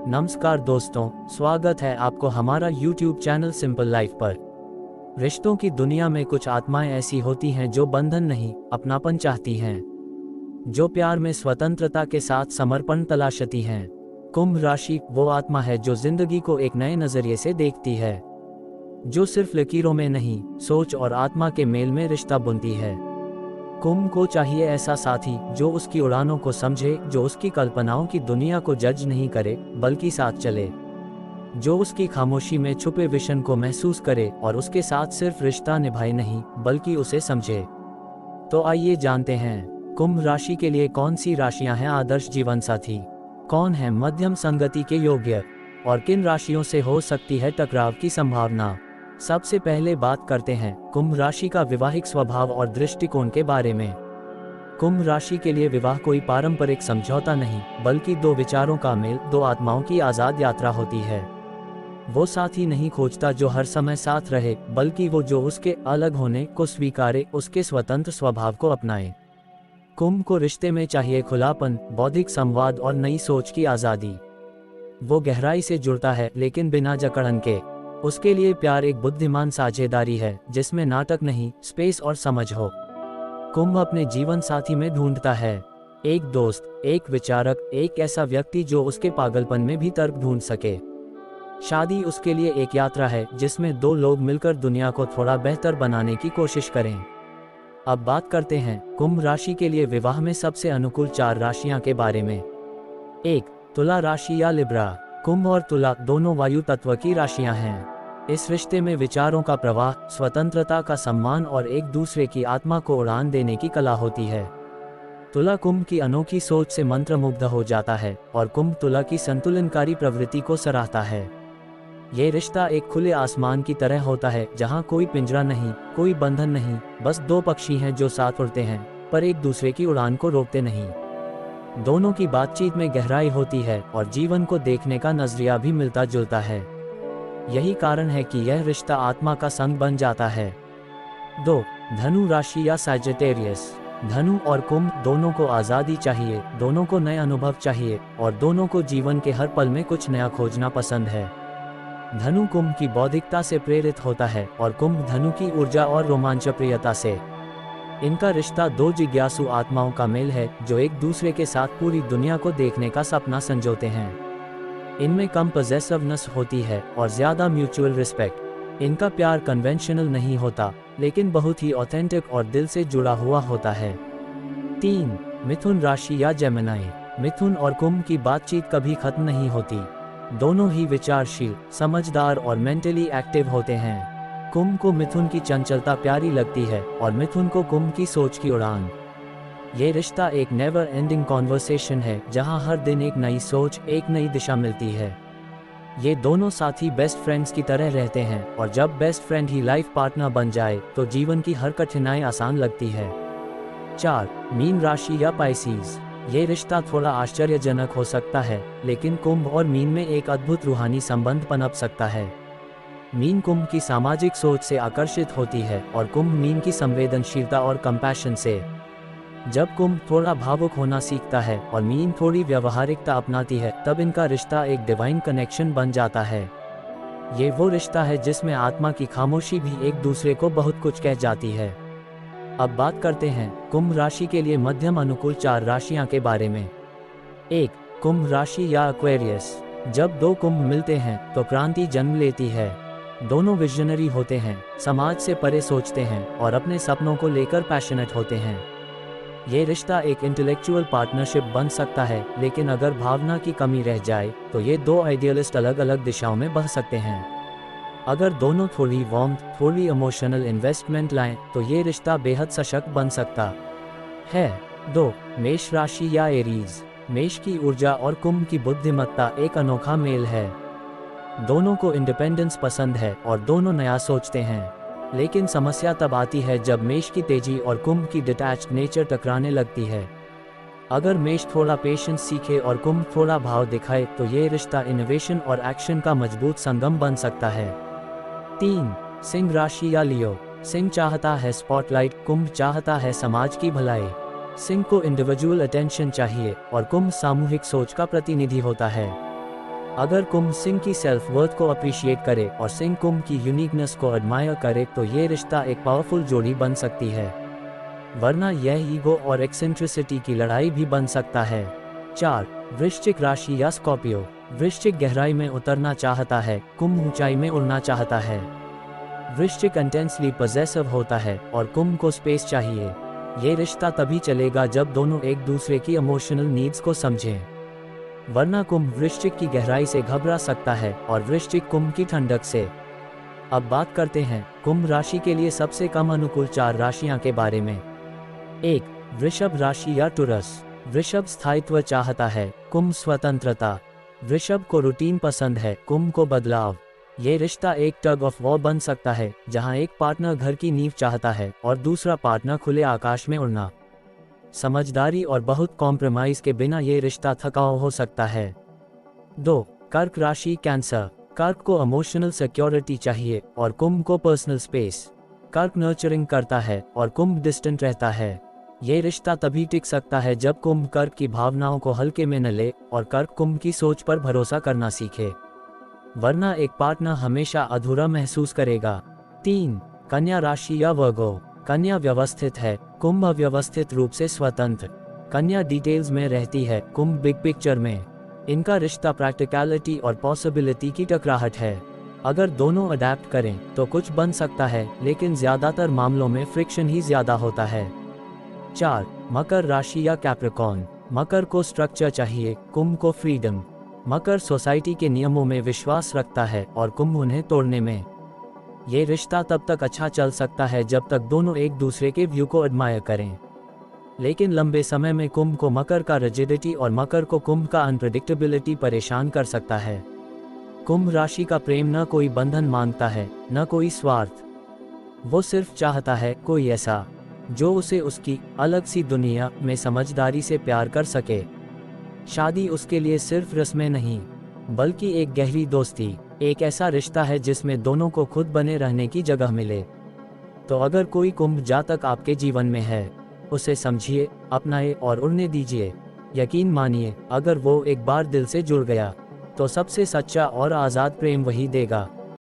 नमस्कार दोस्तों, स्वागत है आपको हमारा YouTube चैनल सिंपल लाइफ पर। रिश्तों की दुनिया में कुछ आत्माएं ऐसी होती हैं जो बंधन नहीं, अपनापन चाहती हैं, जो प्यार में स्वतंत्रता के साथ समर्पण तलाशती हैं। कुंभ राशि वो आत्मा है जो जिंदगी को एक नए नजरिए से देखती है, जो सिर्फ लकीरों में नहीं, सोच और आत्मा के मेल में रिश्ता बुनती है। कुंभ को चाहिए ऐसा साथी जो उसकी उड़ानों को समझे, जो उसकी कल्पनाओं की दुनिया को जज नहीं करे बल्कि साथ चले, जो उसकी खामोशी में छुपे विशन को महसूस करे और उसके साथ सिर्फ रिश्ता निभाए नहीं बल्कि उसे समझे। तो आइए जानते हैं कुंभ राशि के लिए कौन सी राशियां हैं आदर्श जीवन साथी, कौन है मध्यम संगति के योग्य और किन राशियों से हो सकती है टकराव की संभावना। सबसे पहले बात करते हैं कुंभ राशि का विवाहिक स्वभाव और दृष्टिकोण के बारे में। कुंभ राशि के लिए विवाह कोई पारंपरिक समझौता नहीं बल्कि दो विचारों का मेल, दो आत्माओं की आज़ाद यात्रा होती है। वो साथी नहीं खोजता जो हर समय साथ रहे, बल्कि वो जो उसके अलग होने को स्वीकारे, उसके स्वतंत्र स्वभाव को अपनाए। कुंभ को रिश्ते में चाहिए खुलापन, बौद्धिक संवाद और नई सोच की आज़ादी। वो गहराई से जुड़ता है लेकिन बिना जकड़न के। उसके लिए प्यार एक बुद्धिमान साझेदारी है जिसमें नाटक नहीं, स्पेस और समझ हो। कुंभ अपने जीवन साथी में ढूंढता है एक दोस्त, एक विचारक, एक ऐसा व्यक्ति जो उसके पागलपन में भी तर्क ढूंढ सके। शादी उसके लिए एक यात्रा है जिसमें दो लोग मिलकर दुनिया को थोड़ा बेहतर बनाने की कोशिश करें। अब बात करते हैं कुंभ राशि के लिए विवाह में सबसे अनुकूल 4 राशियां के बारे में। 1. तुला राशि या लिब्रा। कुंभ और तुला दोनों वायु तत्व की राशियां हैं। इस रिश्ते में विचारों का प्रवाह, स्वतंत्रता का सम्मान और एक दूसरे की आत्मा को उड़ान देने की कला होती है। तुला कुंभ की अनोखी सोच से मंत्रमुग्ध हो जाता है और कुंभ तुला की संतुलनकारी प्रवृत्ति को सराहता है। ये रिश्ता एक खुले आसमान की तरह होता है जहां कोई पिंजरा नहीं, कोई बंधन नहीं, बस दो पक्षी हैं जो साथ उड़ते हैं पर एक दूसरे की उड़ान को रोकते नहीं। दोनों की बातचीत में गहराई होती है और जीवन को देखने का नजरिया भी मिलता जुलता है। यही कारण है कि यह रिश्ता आत्मा का संग बन जाता है। 2. धनु राशि या सैजिटेरियस। धनु और कुंभ दोनों को आज़ादी चाहिए, दोनों को नए अनुभव चाहिए और दोनों को जीवन के हर पल में कुछ नया खोजना पसंद है। धनु कुंभ की बौद्धिकता से प्रेरित होता है और कुंभ धनु की ऊर्जा और रोमांचप्रियता से। इनका रिश्ता दो जिज्ञासु आत्माओं का मेल है जो एक दूसरे के साथ पूरी दुनिया को देखने का सपना संजोते हैं। इनमें कम पॉसेसिवनेस होती है और ज़्यादा म्यूचुअल रिस्पेक्ट। इनका प्यार कन्वेंशनल नहीं होता लेकिन बहुत ही ऑथेंटिक और दिल से जुड़ा हुआ होता है। 3. मिथुन राशि या जेमिनी। मिथुन और कुंभ की बातचीत कभी खत्म नहीं होती। दोनों ही विचारशील, समझदार और मेंटली एक्टिव होते हैं। कुंभ को मिथुन की चंचलता प्यारी लगती है और मिथुन को कुंभ की सोच की उड़ान। ये रिश्ता एक नेवर एंडिंग कॉन्वर्सेशन है जहां हर दिन एक नई सोच, एक नई दिशा मिलती है। ये दोनों साथी बेस्ट फ्रेंड्स की तरह रहते हैं और जब बेस्ट फ्रेंड ही लाइफ पार्टनर बन जाए तो जीवन की हर कठिनाई आसान लगती है। 4. मीन राशि या पाइसेस। ये रिश्ता थोड़ा आश्चर्यजनक हो सकता है लेकिन कुंभ और मीन में एक अद्भुत रूहानी संबंध पनप सकता है। मीन कुंभ की सामाजिक सोच से आकर्षित होती है और कुंभ मीन की संवेदनशीलता और कंपैशन से। जब कुंभ थोड़ा भावुक होना सीखता है और मीन थोड़ी व्यावहारिकता अपनाती है तब इनका रिश्ता एक डिवाइन कनेक्शन बन जाता है। ये वो रिश्ता है जिसमें आत्मा की खामोशी भी एक दूसरे को बहुत कुछ कह जाती है। अब बात करते हैं कुंभ राशि के लिए मध्यम अनुकूल 4 राशियां के बारे में। 1. कुंभ राशि या एक्वेरियस। जब दो कुंभ मिलते हैं तो क्रांति जन्म लेती है। दोनों विजनरी होते हैं, समाज से परे सोचते हैं और अपने सपनों को लेकर पैशनेट होते हैं। ये रिश्ता एक इंटेलेक्चुअल पार्टनरशिप बन सकता है लेकिन अगर भावना की कमी रह जाए तो ये दो आइडियलिस्ट अलग अलग दिशाओं में बढ़ सकते हैं। अगर दोनों थोड़ी वार्मथ, थोड़ी इमोशनल इन्वेस्टमेंट लाएं तो ये रिश्ता बेहद सशक्त बन सकता है। 2. मेष राशि या एरीज। मेष की ऊर्जा और कुंभ की बुद्धिमत्ता एक अनोखा मेल है। दोनों को इंडिपेंडेंस पसंद है और दोनों नया सोचते हैं। लेकिन समस्या तब आती है जब मेष की तेजी और कुंभ की डिटैच्ड नेचर टकराने लगती है। अगर मेष थोड़ा पेशेंस सीखे और कुंभ थोड़ा भाव दिखाए तो ये रिश्ता इनोवेशन और एक्शन का मजबूत संगम बन सकता है। 3. सिंह राशि या लियो। सिंह चाहता है स्पॉटलाइट, कुंभ चाहता है समाज की भलाई। सिंह को इंडिविजुअल अटेंशन चाहिए और कुंभ सामूहिक सोच का प्रतिनिधि होता है। अगर कुंभ सिंह की सेल्फ वर्थ को अप्रिशिएट करे और सिंह कुंभ की यूनिकनेस को एडमायर करे तो ये रिश्ता एक पावरफुल जोड़ी बन सकती है, वरना यह ईगो और एक्सेंट्रिसिटी की लड़ाई भी बन सकता है। 4. वृश्चिक राशि या स्कॉर्पियो। वृश्चिक गहराई में उतरना चाहता है, कुंभ ऊंचाई में उड़ना चाहता है। वृश्चिक इंटेंसली पॉसेसिव होता है और कुंभ को स्पेस चाहिए। ये रिश्ता तभी चलेगा जब दोनों एक दूसरे की इमोशनल नीड्स को समझें, वरना कुंभ वृश्चिक की गहराई से घबरा सकता है और वृश्चिक कुंभ की ठंडक से। अब बात करते हैं कुंभ राशि के लिए सबसे कम अनुकूल 4 राशियां के बारे में। 1. वृषभ राशि या टुरस। वृषभ स्थायित्व चाहता है, कुंभ स्वतंत्रता। वृषभ को रूटीन पसंद है, कुंभ को बदलाव। ये रिश्ता एक टग ऑफ वॉर बन सकता है, जहां एक पार्टनर घर की नींव चाहता है और दूसरा पार्टनर खुले आकाश में उड़ना। समझदारी और बहुत कॉम्प्रोमाइज के बिना ये रिश्ता थकाऊ हो सकता है। 2. कर्क राशि कैंसर। कर्क को इमोशनल सिक्योरिटी चाहिए और कुंभ को पर्सनल स्पेस। कर्क नर्चरिंग करता है और कुंभ डिस्टेंट रहता है। ये रिश्ता तभी टिक सकता है जब कुंभ कर्क की भावनाओं को हल्के में न ले और कर्क कुंभ की सोच पर भरोसा करना सीखे, वरना एक पार्टनर हमेशा अधूरा महसूस करेगा। 3. कन्या राशि या वर्गो। कन्या व्यवस्थित है, कुंभ अव्यवस्थित रूप से स्वतंत्र। कन्या डिटेल्स में रहती है, कुंभ बिग पिक्चर में। इनका रिश्ता प्रैक्टिकलिटी और पॉसिबिलिटी की टकराहट है। अगर दोनों अडेप्ट करें तो कुछ बन सकता है, लेकिन ज्यादातर मामलों में फ्रिक्शन ही ज्यादा होता है। 4. मकर राशि या कैप्रिकॉर्न। मकर को स्ट्रक्चर चाहिए, कुंभ को फ्रीडम। मकर सोसाइटी के नियमों में विश्वास रखता है और कुंभ उन्हें तोड़ने में। ये रिश्ता तब तक अच्छा चल सकता है जब तक दोनों एक दूसरे के व्यू को एडमायर करें, लेकिन लंबे समय में कुंभ को मकर का रिजिडिटी और मकर को कुंभ का अनप्रेडिक्टेबिलिटी परेशान कर सकता है। कुंभ राशि का प्रेम न कोई बंधन मांगता है, न कोई स्वार्थ। वो सिर्फ चाहता है कोई ऐसा जो उसे उसकी अलग सी दुनिया में समझदारी से प्यार कर सके। शादी उसके लिए सिर्फ रस्में नहीं, बल्कि एक गहरी दोस्ती, एक ऐसा रिश्ता है जिसमें दोनों को खुद बने रहने की जगह मिले। तो अगर कोई कुंभ जातक आपके जीवन में है, उसे समझिए, अपनाए और उड़ने दीजिए। यकीन मानिए, अगर वो एक बार दिल से जुड़ गया तो सबसे सच्चा और आज़ाद प्रेम वही देगा।